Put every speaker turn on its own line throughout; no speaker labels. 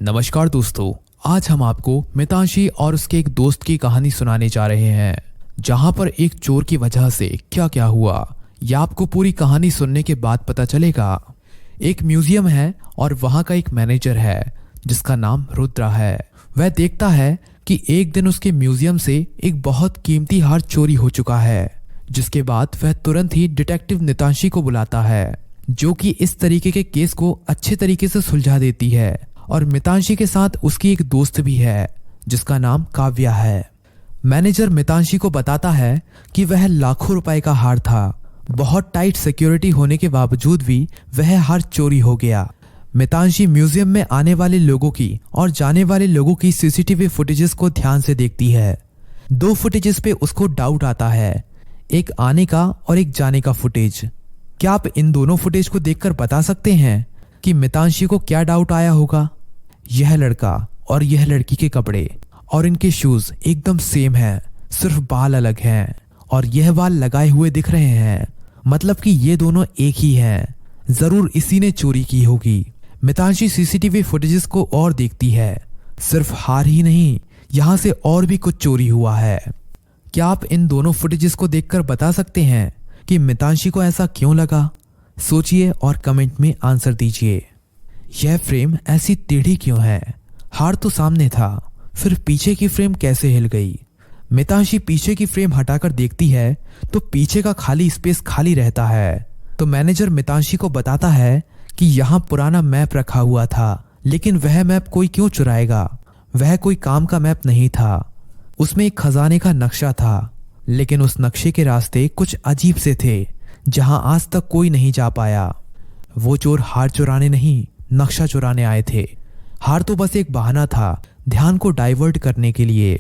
नमस्कार दोस्तों, आज हम आपको मितांशी और उसके एक दोस्त की कहानी सुनाने जा रहे हैं, जहां पर एक चोर की वजह से क्या क्या हुआ यह आपको पूरी कहानी सुनने के बाद पता चलेगा। एक म्यूजियम है और वहां का एक मैनेजर है जिसका नाम रुद्रा है। वह देखता है कि एक दिन उसके म्यूजियम से एक बहुत कीमती हार चोरी हो चुका है, जिसके बाद वह तुरंत ही डिटेक्टिव मितांशी को बुलाता है, जो कि इस तरीके के केस को अच्छे तरीके से सुलझा देती है। और मितांशी के साथ उसकी एक दोस्त भी है जिसका नाम काव्या है। मैनेजर मितांशी को बताता है कि वह लाखों रुपए का हार था। बहुत टाइट सिक्योरिटी होने के बावजूद भी वह हार चोरी हो गया। मितांशी म्यूजियम में आने वाले लोगों की और जाने वाले लोगों की सीसीटीवी फुटेजेस को ध्यान से देखती है। 2 फुटेजेस पे उसको डाउट आता है, एक आने का और एक जाने का फुटेज। क्या आप इन दोनों फुटेज को देखकर बता सकते हैं कि मितांशी को क्या डाउट आया होगा? यह लड़का और यह लड़की के कपड़े और इनके शूज एकदम सेम हैं, सिर्फ बाल अलग हैं और यह बाल लगाए हुए दिख रहे हैं, मतलब कि ये दोनों एक ही हैं। जरूर इसी ने चोरी की होगी। मितांशी सीसीटीवी फुटेजेस को और देखती है। सिर्फ हार ही नहीं, यहां से और भी कुछ चोरी हुआ है। क्या आप इन दोनों फुटेजेस को देखकर बता सकते हैं कि मितांशी को ऐसा क्यों लगा? सोचिए और कमेंट में आंसर दीजिए। यह फ्रेम ऐसी टेढ़ी क्यों है? हार तो सामने था, फिर पीछे की फ्रेम कैसे हिल गई? मितांशी पीछे की फ्रेम हटाकर देखती है तो पीछे का खाली स्पेस खाली रहता है। तो मैनेजर मितांशी को बताता है कि यहाँ पुराना मैप रखा हुआ था, लेकिन वह मैप कोई क्यों चुराएगा? वह कोई काम का मैप नहीं था। उसमें एक खजाने का नक्शा था, लेकिन उस नक्शे के रास्ते कुछ अजीब से थे जहां आज तक कोई नहीं जा पाया। वो चोर हार चुराने नहीं, नक्शा चुराने आए थे। हार तो बस एक बहाना था ध्यान को डाइवर्ट करने के लिए।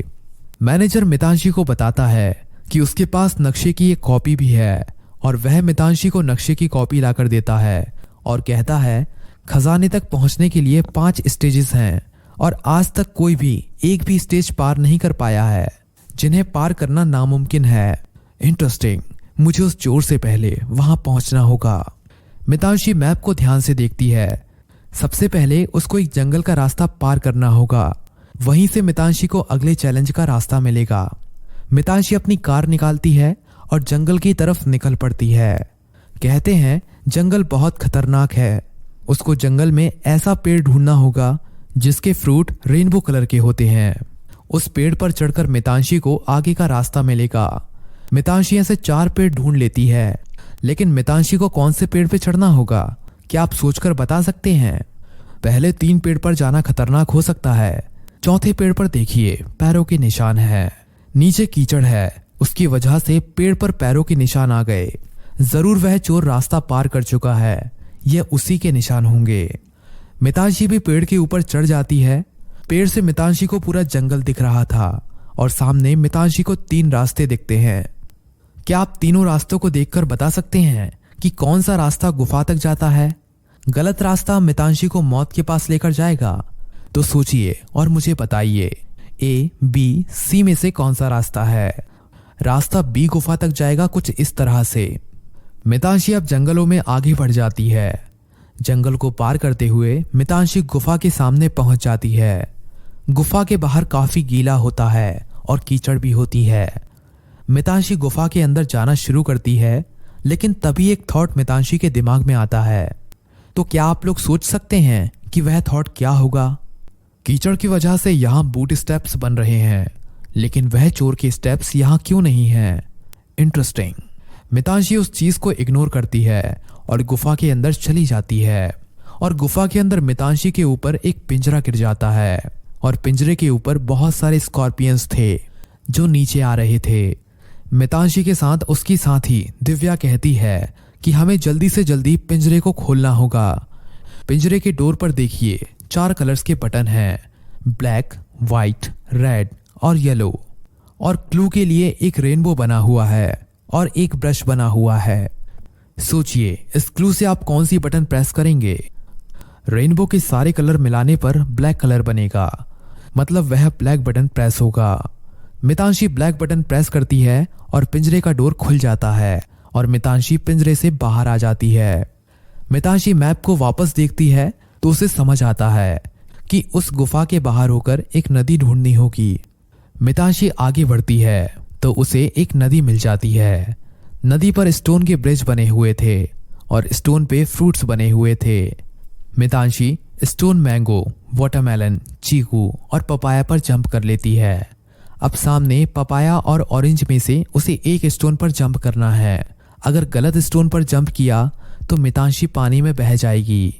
मैनेजर मितांशी को बताता है कि उसके पास नक्शे की एक कॉपी भी है और वह मितांशी को नक्शे की कॉपी लाकर देता है और कहता है खजाने तक पहुंचने के लिए 5 स्टेजेस हैं और आज तक कोई भी एक भी स्टेज पार नहीं कर पाया है, जिन्हें पार करना नामुमकिन है। इंटरेस्टिंग, मुझे उस चोर से पहले वहां पहुंचना होगा। मितांशी मैप को ध्यान से देखती है। सबसे पहले उसको एक जंगल का रास्ता पार करना होगा, वहीं से मितांशी को अगले चैलेंज का रास्ता मिलेगा। मितांशी अपनी कार निकालती है और जंगल की तरफ निकल पड़ती है। कहते हैं जंगल बहुत खतरनाक है। उसको जंगल में ऐसा पेड़ ढूंढना होगा जिसके फ्रूट रेनबो कलर के होते हैं। उस पेड़ पर चढ़कर मितांशी को आगे का रास्ता मिलेगा। मितांशी ऐसे 4 पेड़ ढूंढ लेती है, लेकिन मितांशी को कौन से पेड़ पे चढ़ना होगा क्या आप सोचकर बता सकते हैं? पहले 3 पेड़ पर जाना खतरनाक हो सकता है। चौथे पेड़ पर देखिए पैरों के निशान है, नीचे कीचड़ है, उसकी वजह से पेड़ पर पैरों के निशान आ गए। जरूर वह चोर रास्ता पार कर चुका है, यह उसी के निशान होंगे। मितांशी भी पेड़ के ऊपर चढ़ जाती है। पेड़ से मितांशी को पूरा जंगल दिख रहा था और सामने मितांशी को 3 रास्ते दिखते हैं। क्या आप तीनों रास्तों को देखकर बता सकते हैं कि कौन सा रास्ता गुफा तक जाता है? गलत रास्ता मितांशी को मौत के पास लेकर जाएगा। तो सोचिए और मुझे बताइए, A, B, C में से कौन सा रास्ता है? रास्ता B गुफा तक जाएगा कुछ इस तरह से। मितांशी अब जंगलों में आगे बढ़ जाती है। जंगल को पार करते हुए मितांशी गुफा के सामने पहुंच जाती है। गुफा के बाहर काफी गीला होता है और कीचड़ भी होती है। मितांशी गुफा के अंदर जाना शुरू करती है, लेकिन तभी एक थॉट मितांशी के दिमाग में आता है। तो क्या आप लोग सोच सकते हैं कि वह थॉट क्या होगा? कीचड़ की वजह से यहाँ बूट स्टेप्स बन रहे हैं, लेकिन वह चोर के स्टेप्स यहाँ क्यों नहीं हैं? इंटरेस्टिंग। मितांशी उस चीज को इग्नोर करती है और गुफा के अंदर चली जाती है। और गुफा के अंदर मितांशी के ऊपर एक पिंजरा गिर जाता है और पिंजरे के ऊपर बहुत सारे स्कॉर्पियंस थे जो नीचे आ रहे थे। मितांशी के साथ उसकी साथी दिव्या कहती है कि हमें जल्दी से जल्दी पिंजरे को खोलना होगा। पिंजरे के डोर पर देखिए 4 कलर्स के बटन हैं, ब्लैक, व्हाइट, रेड और येलो। और क्लू के लिए एक रेनबो बना हुआ है और एक ब्रश बना हुआ है। सोचिए इस क्लू से आप कौन सी बटन प्रेस करेंगे? रेनबो के सारे कलर मिलाने पर ब्लैक कलर बनेगा, मतलब वह ब्लैक बटन प्रेस होगा। मितांशी ब्लैक बटन प्रेस करती है और पिंजरे का डोर खुल जाता है और मितांशी पिंजरे से बाहर आ जाती है। मितांशी मैप को वापस देखती है तो उसे समझ आता है कि उस गुफा के बाहर होकर एक नदी ढूंढनी होगी। मितांशी आगे बढ़ती है तो उसे एक नदी मिल जाती है। नदी पर स्टोन के ब्रिज बने हुए थे और स्टोन पे फ्रूट्स बने हुए थे। मितांशी स्टोन मैंगो, वाटरमेलन, चीकू और पपाया पर जंप कर लेती है। अब सामने पपाया और ऑरेंज में से उसे एक स्टोन पर जंप करना है। अगर गलत स्टोन पर जंप किया तो मितांशी पानी में बह जाएगी।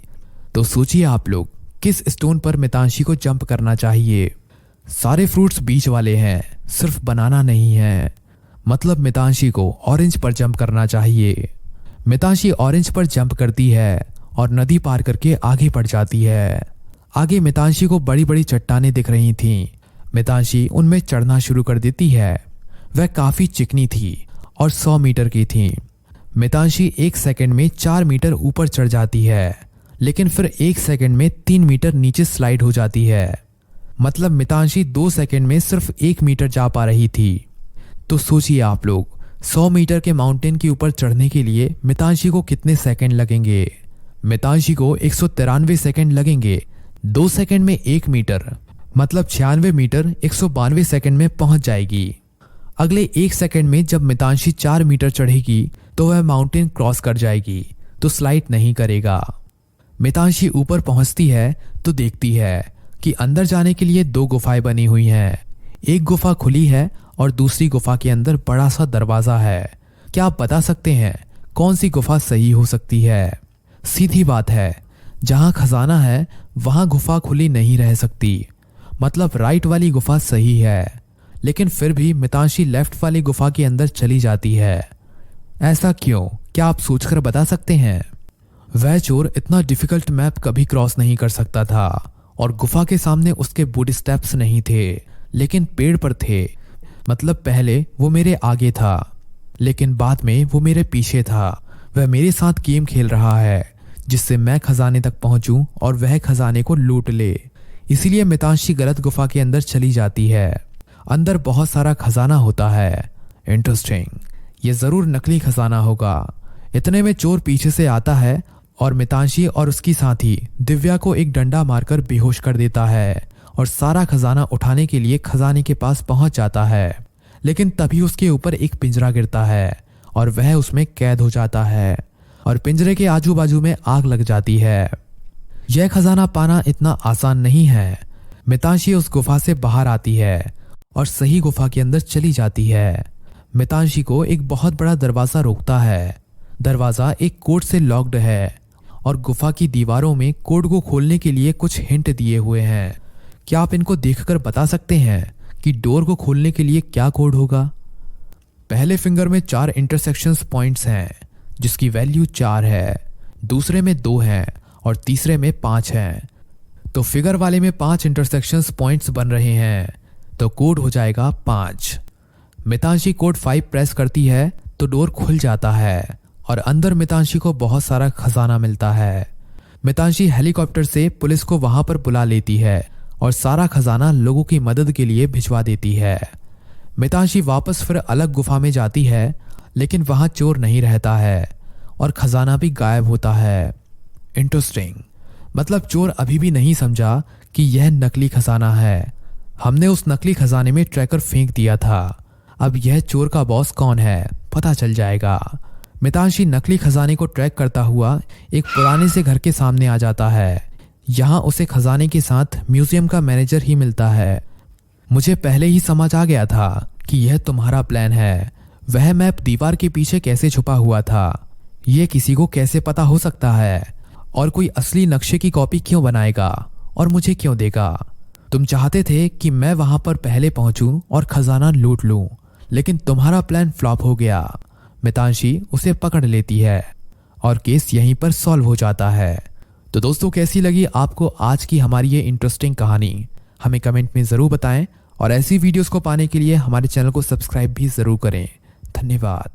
तो सोचिए आप लोग किस स्टोन पर मितांशी को जंप करना चाहिए। सारे फ्रूट्स बीच वाले हैं, सिर्फ बनाना नहीं है। मतलब मितांशी को ऑरेंज पर जंप करना चाहिए। मितांशी ऑरेंज पर जंप करती है और नदी पार करके आगे बढ़ जाती है। आगे मितांशी को बड़ी बड़ी चट्टानें दिख रही थीं। मितांशी उनमें चढ़ना शुरू कर देती है। वह काफी चिकनी थी और 100 मीटर की थी। मितांशी 1 सेकंड में 4 मीटर ऊपर चढ़ जाती है, लेकिन फिर 1 सेकंड में 3 मीटर नीचे स्लाइड हो जाती है। मतलब मितांशी 2 सेकंड में सिर्फ 1 मीटर जा पा रही थी। तो सोचिए आप लोग 100 मीटर के माउंटेन के ऊपर चढ़ने के लिए मितांशी को कितने सेकंड लगेंगे। मितांशी को 193 सेकंड लगेंगे। 2 सेकंड में 1 मीटर मतलब 96 मीटर 192 सेकंड में पहुंच जाएगी। अगले 1 सेकंड में जब मितांशी 4 मीटर चढ़ेगी तो वह माउंटेन क्रॉस कर जाएगी, तो स्लाइड नहीं करेगा। मितांशी ऊपर पहुंचती है तो देखती है कि अंदर जाने के लिए 2 गुफाएं बनी हुई हैं। एक गुफा खुली है और दूसरी गुफा के अंदर बड़ा सा दरवाजा है। क्या आप बता सकते हैं कौन सी गुफा सही हो सकती है? सीधी बात है, जहां खजाना है वहां गुफा खुली नहीं रह सकती। मतलब राइट वाली गुफा सही है, लेकिन फिर भी मितांशी लेफ्ट वाली गुफा के अंदर चली जाती है। ऐसा क्यों? क्या आप सोचकर बता सकते हैं? वह चोर इतना डिफिकल्ट मैप कभी क्रॉस नहीं कर सकता था और गुफा के सामने उसके बूट स्टेप्स नहीं थे, लेकिन पेड़ पर थे। मतलब पहले वो मेरे आगे था, लेकिन बाद में वो मेरे पीछे था। वह मेरे साथ गेम खेल रहा है जिससे मैं खजाने तक पहुंचूं और वह खजाने को लूट ले। इसीलिए मितांशी गलत गुफा के अंदर चली जाती है। अंदर बहुत सारा खजाना होता है। इंटरेस्टिंग, ये जरूर नकली खजाना होगा। इतने में चोर पीछे से आता है और मितांशी और उसकी साथी दिव्या को एक डंडा मारकर बेहोश कर देता है और सारा खजाना उठाने के लिए खजाने के पास पहुंच जाता है। लेकिन तभी उसके ऊपर एक पिंजरा गिरता है और वह उसमें कैद हो जाता है और पिंजरे के आजू बाजू में आग लग जाती है। यह खजाना पाना इतना आसान नहीं है। मितांशी उस गुफा से बाहर आती है और सही गुफा के अंदर चली जाती है। मितांशी को एक बहुत बड़ा दरवाजा रोकता है। दरवाजा एक कोड से लॉक्ड है और गुफा की दीवारों में कोड को खोलने के लिए कुछ हिंट दिए हुए हैं। क्या आप इनको देखकर बता सकते हैं कि डोर को खोलने के लिए क्या कोड होगा? पहले फिंगर में 4 इंटरसेक्शंस पॉइंट्स हैं जिसकी वैल्यू 4 है, दूसरे में 2 हैं और तीसरे में 5 हैं। तो फिगर वाले में 5 इंटरसेक्शंस पॉइंट्स बन रहे हैं, तो कोड हो जाएगा 5। मितांशी कोड 5 प्रेस करती है तो डोर खुल जाता है और अंदर मितांशी को बहुत सारा खजाना मिलता है। मितांशी हेलीकॉप्टर से पुलिस को वहां पर बुला लेती है और सारा खजाना लोगों की मदद के लिए भिजवा देती है। मितांशी वापस फिर अलग गुफा में जाती है, लेकिन वहां चोर नहीं रहता है और खजाना भी गायब होता है। इंटरेस्टिंग, मतलब चोर अभी भी नहीं समझा कि यह नकली खजाना है। हमने उस नकली खजाने में ट्रैकर फेंक दिया था। अब यह चोर का बॉस कौन है पता चल जाएगा। मितांशी नकली खजाने को ट्रैक करता हुआ एक पुराने से घर के सामने आ जाता है। यहाँ उसे खजाने के साथ म्यूजियम का मैनेजर ही मिलता है। मुझे पहले ही समझ आ गया था कि यह तुम्हारा प्लान है। वह मैप दीवार के पीछे कैसे छुपा हुआ था, यह किसी को कैसे पता हो सकता है? और कोई असली नक्शे की कॉपी क्यों बनाएगा और मुझे क्यों देगा? तुम चाहते थे कि मैं वहां पर पहले पहुंचूं और खजाना लूट लूं, लेकिन तुम्हारा प्लान फ्लॉप हो गया। मितांशी उसे पकड़ लेती है और केस यहीं पर सॉल्व हो जाता है। तो दोस्तों, कैसी लगी आपको आज की हमारी ये इंटरेस्टिंग कहानी? हमें कमेंट में ज़रूर बताएं और ऐसी वीडियोस को पाने के लिए हमारे चैनल को सब्सक्राइब भी ज़रूर करें। धन्यवाद।